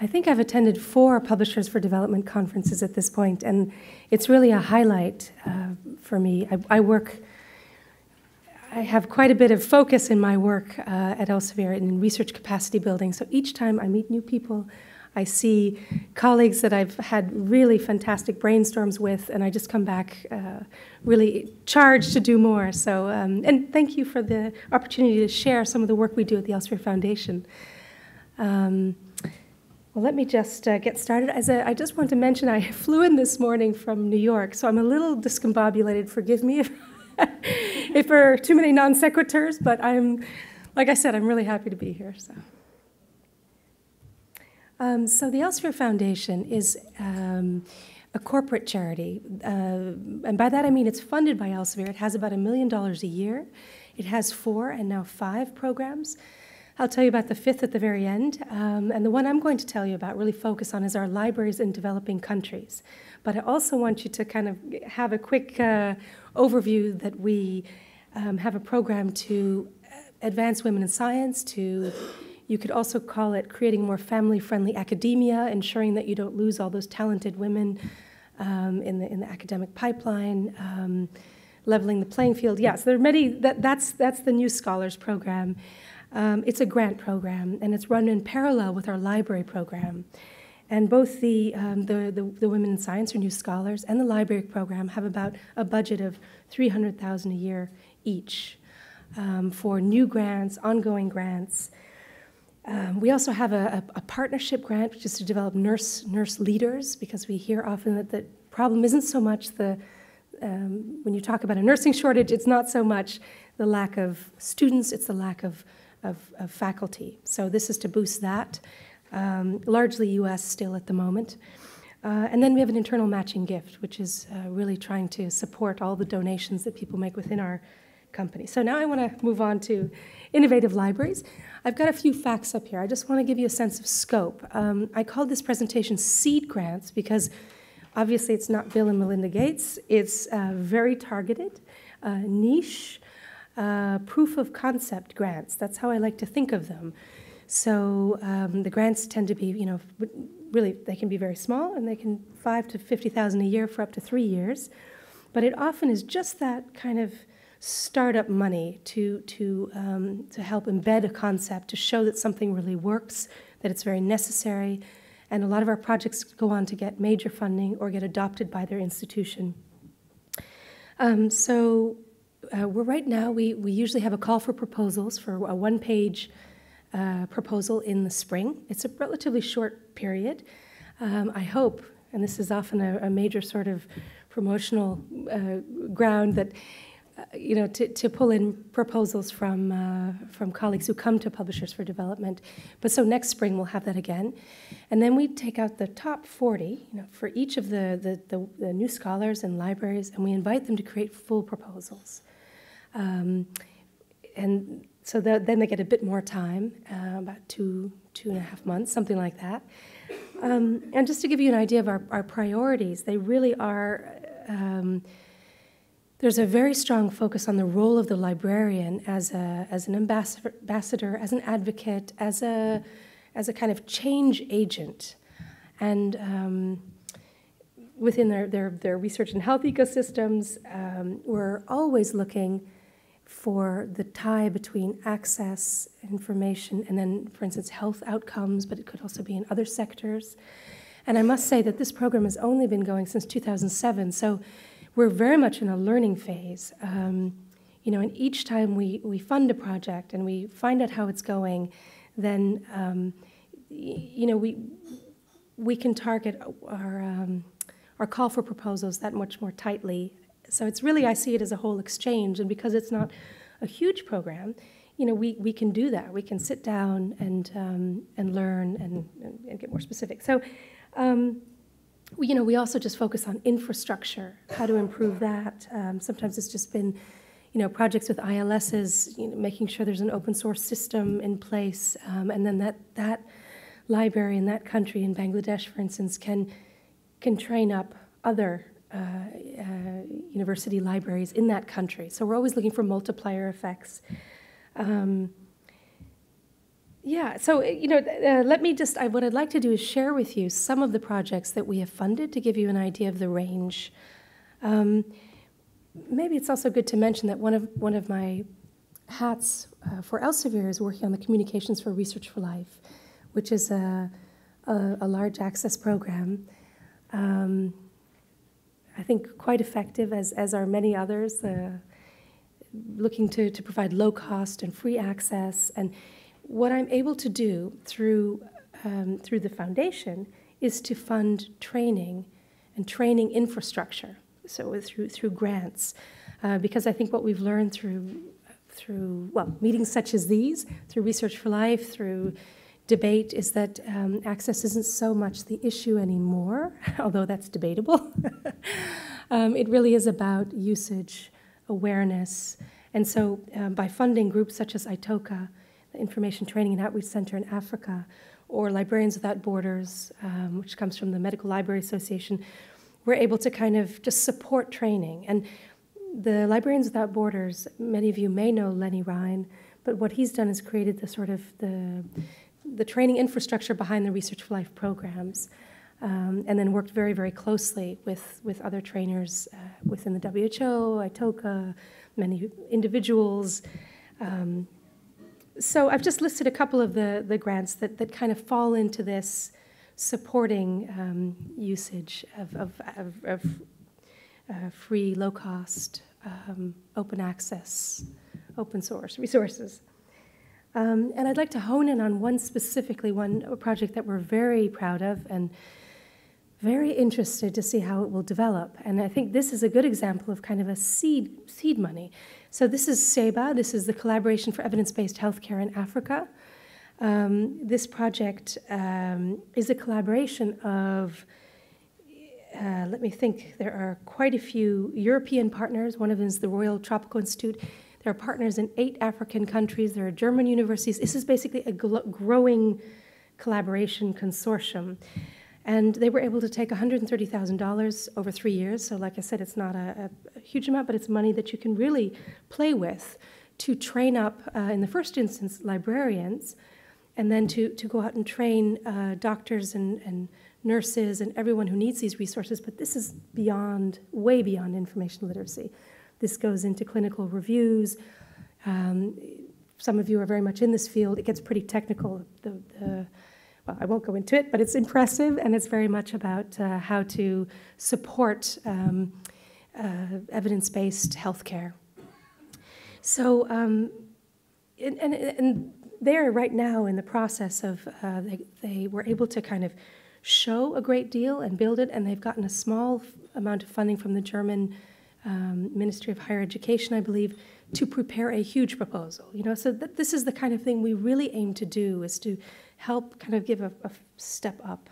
I think I've attended 4 Publishers for Development conferences at this point, and it's really a highlight for me. I have quite a bit of focus in my work at Elsevier in research capacity building, so each time I meet new people, I see colleagues that I've had really fantastic brainstorms with, and I just come back really charged to do more. So, and thank you for the opportunity to share some of the work we do at the Elsevier Foundation. Well, let me just get started. I just want to mention I flew in this morning from New York, so I'm a little discombobulated. Forgive me if there are too many non sequiturs, but like I said, I'm really happy to be here. So the Elsevier Foundation is a corporate charity, and by that I mean it's funded by Elsevier. It has about $1 million a year. It has 4 and now 5 programs. I'll tell you about the 5th at the very end, and the one I'm going to tell you about, really focus on, is our libraries in developing countries. But I also want you to kind of have a quick overview that we have a program to advance women in science, you could also call it creating more family-friendly academia, ensuring that you don't lose all those talented women in the academic pipeline, leveling the playing field. Yes, there are many. That's the New Scholars program. It's a grant program, and it's run in parallel with our library program. And both the Women in Science, or New Scholars, and the library program have about a budget of $300,000 a year each for new grants, ongoing grants. We also have a partnership grant, which is to develop nurse leaders, because we hear often that the problem isn't so much when you talk about a nursing shortage, it's not so much the lack of students, it's the lack of faculty. So this is to boost that, largely US still at the moment. And then we have an internal matching gift, which is really trying to support all the donations that people make within our company. So now I want to move on to innovative libraries. I've got a few facts up here. I just want to give you a sense of scope. I called this presentation Seed Grants because obviously it's not Bill and Melinda Gates. It's very targeted, niche, proof of concept grants. That's how I like to think of them. So the grants tend to be, really, they can be very small, and they can $5,000 to $50,000 a year for up to 3 years. But it often is just that kind of startup money to help embed a concept, to show that something really works, that it's very necessary. And a lot of our projects go on to get major funding or get adopted by their institution. Right now, we usually have a call for proposals for a 1-page proposal in the spring. It's a relatively short period. I hope, and this is often a major sort of promotional ground, that to pull in proposals from colleagues who come to Publishers for Development. But so next spring we'll have that again, and then we take out the top 40, for each of the new scholars and libraries, and we invite them to create full proposals. And so then they get a bit more time, about 2.5 months, something like that. And just to give you an idea of our priorities, they really are. There's a very strong focus on the role of the librarian as an ambassador, as an advocate, as a kind of change agent, and within their research and health ecosystems, we're always looking for the tie between access, information, and then, for instance, health outcomes, but it could also be in other sectors. And I must say that this program has only been going since 2007, so we're very much in a learning phase. And each time we fund a project and we find out how it's going, then we can target our call for proposals that much more tightly. So it's really, I see it as a whole exchange, and because it's not a huge program, we can do that. We can sit down and learn and get more specific. So. We also just focus on infrastructure, how to improve that. Sometimes it's just been, projects with ILSs, making sure there's an open source system in place, and then that library in that country, in Bangladesh, for instance, can train up other university libraries in that country. So we're always looking for multiplier effects. Yeah, so, let me just, what I'd like to do is share with you some of the projects that we have funded to give you an idea of the range. Maybe it's also good to mention that one of my hats for Elsevier is working on the Communications for Research for Life, which is a large access program. I think quite effective, as are many others, looking to provide low cost and free access. And what I'm able to do through the foundation is to fund training and training infrastructure, so through grants, because I think what we've learned through meetings such as these, through Research for Life, through debate, is that access isn't so much the issue anymore, although that's debatable. It really is about usage, awareness, and so by funding groups such as ITOCA, the Information Training and Outreach Center in Africa, or Librarians Without Borders, which comes from the Medical Library Association, we're able to kind of just support training. And the Librarians Without Borders, many of you may know Lenny Ryan, but what he's done is created the sort of the training infrastructure behind the Research for Life programs, and then worked very, very closely with other trainers within the WHO, ITOCA, many individuals. So I've just listed a couple of the grants that kind of fall into this supporting usage of free, low-cost, open access, open source resources. And I'd like to hone in on one project that we're very proud of and very interested to see how it will develop. And I think this is a good example of kind of a seed money. So this is SAiba. This is the Collaboration for Evidence-Based Healthcare in Africa. This project is a collaboration of, let me think, there are quite a few European partners. One of them is the Royal Tropical Institute. There are partners in 8 African countries. There are German universities. This is basically a growing collaboration consortium. And they were able to take $130,000 over 3 years. So like I said, it's not a huge amount, but it's money that you can really play with to train up, in the first instance, librarians, and then to go out and train doctors and nurses and everyone who needs these resources. But this is beyond, way beyond information literacy. This goes into clinical reviews. Some of you are very much in this field. It gets pretty technical. Well, I won't go into it, but it's impressive, and it's very much about how to support evidence-based healthcare. So, and they're right now in the process of, they were able to kind of show a great deal and build it, and they've gotten a small amount of funding from the German Ministry of Higher Education, I believe, to prepare a huge proposal. So this is the kind of thing we really aim to do, is to help kind of give a step up.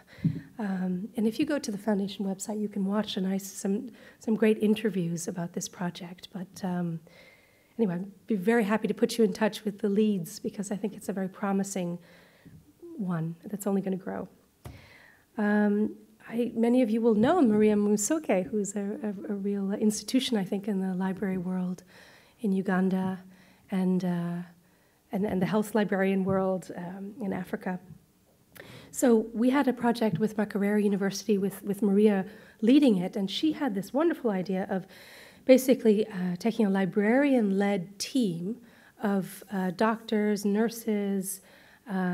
And if you go to the foundation website, you can watch some great interviews about this project. But anyway, I'd be very happy to put you in touch with the leads, because I think it's a very promising one that's only going to grow. Many of you will know Maria Musoke, who's a real institution, I think, in the library world in Uganda and the health librarian world in Africa. So we had a project with Makerere University with Maria leading it, and she had this wonderful idea of basically taking a librarian-led team of doctors, nurses,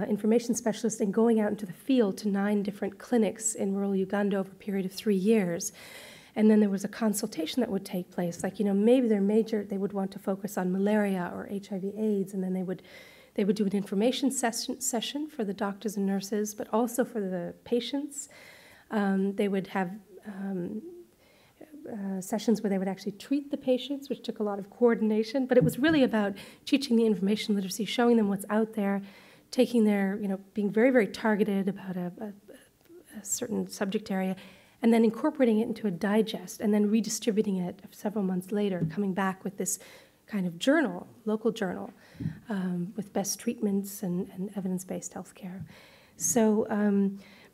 information specialists, and going out into the field to 9 different clinics in rural Uganda over a period of 3 years. And then there was a consultation that would take place, like, maybe they would want to focus on malaria or HIV/AIDS, and then they would do an information session for the doctors and nurses, but also for the patients. They would have sessions where they would actually treat the patients, which took a lot of coordination, but it was really about teaching the information literacy, showing them what's out there, taking their, being very, very targeted about a certain subject area, and then incorporating it into a digest, and then redistributing it several months later, coming back with this kind of journal, local journal, with best treatments and evidence-based healthcare. So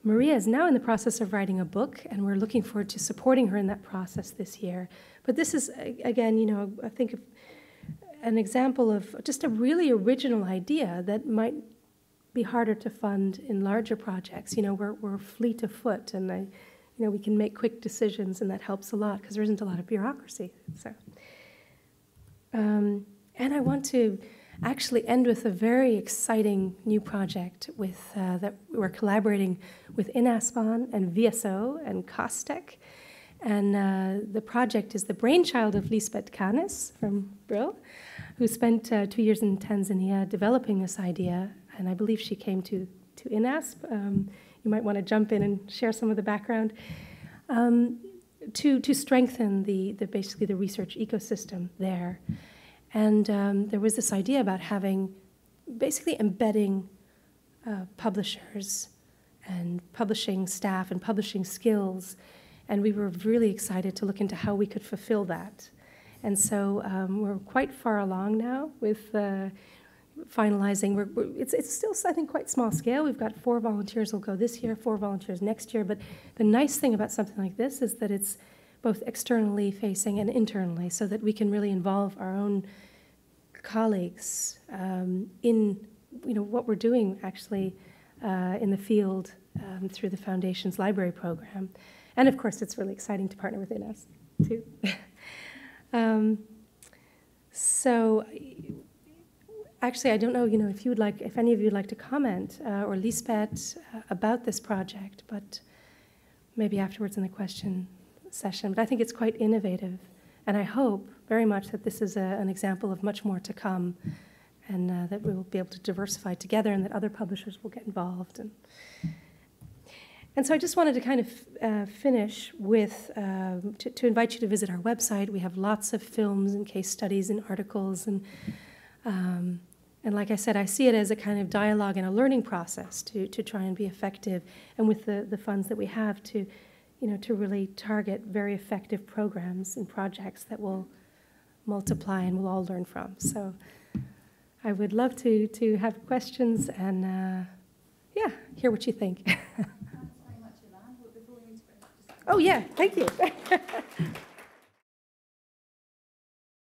Maria is now in the process of writing a book, and we're looking forward to supporting her in that process this year. But this is, again, I think an example of just a really original idea that might be harder to fund in larger projects. You know, we're fleet of foot, and you know, we can make quick decisions, and that helps a lot because there isn't a lot of bureaucracy. So, and I want to actually end with a very exciting new project with that we're collaborating with Aspen and VSO and Costec. And the project is the brainchild of Lisbeth Canis from Brill, who spent 2 years in Tanzania developing this idea. And I believe she came to INASP. You might want to jump in and share some of the background. To strengthen basically the research ecosystem there. And there was this idea about basically embedding publishers and publishing staff and publishing skills. And we were really excited to look into how we could fulfill that. And so we're quite far along now with finalizing. It's still, I think, quite small scale. We've got 4 volunteers will go this year, 4 volunteers next year. But the nice thing about something like this is that it's both externally facing and internally, so that we can really involve our own colleagues in what we're doing actually in the field through the Foundation's library program. And of course, it's really exciting to partner with INAS too. So actually, I don't know, if any of you would like to comment, or Lisbeth, about this project, but maybe afterwards in the question session. But I think it's quite innovative, and I hope very much that this is an example of much more to come, and that we will be able to diversify together, and that other publishers will get involved. And so I just wanted to kind of finish with, to invite you to visit our website. We have lots of films and case studies and articles, and like I said, I see it as a kind of dialogue and a learning process to try and be effective, and with the funds that we have to really target very effective programs and projects that will multiply and we'll all learn from. So I would love to have questions and, hear what you think. Thanks very much, Ylann. Before we need to... Oh, yeah, thank you.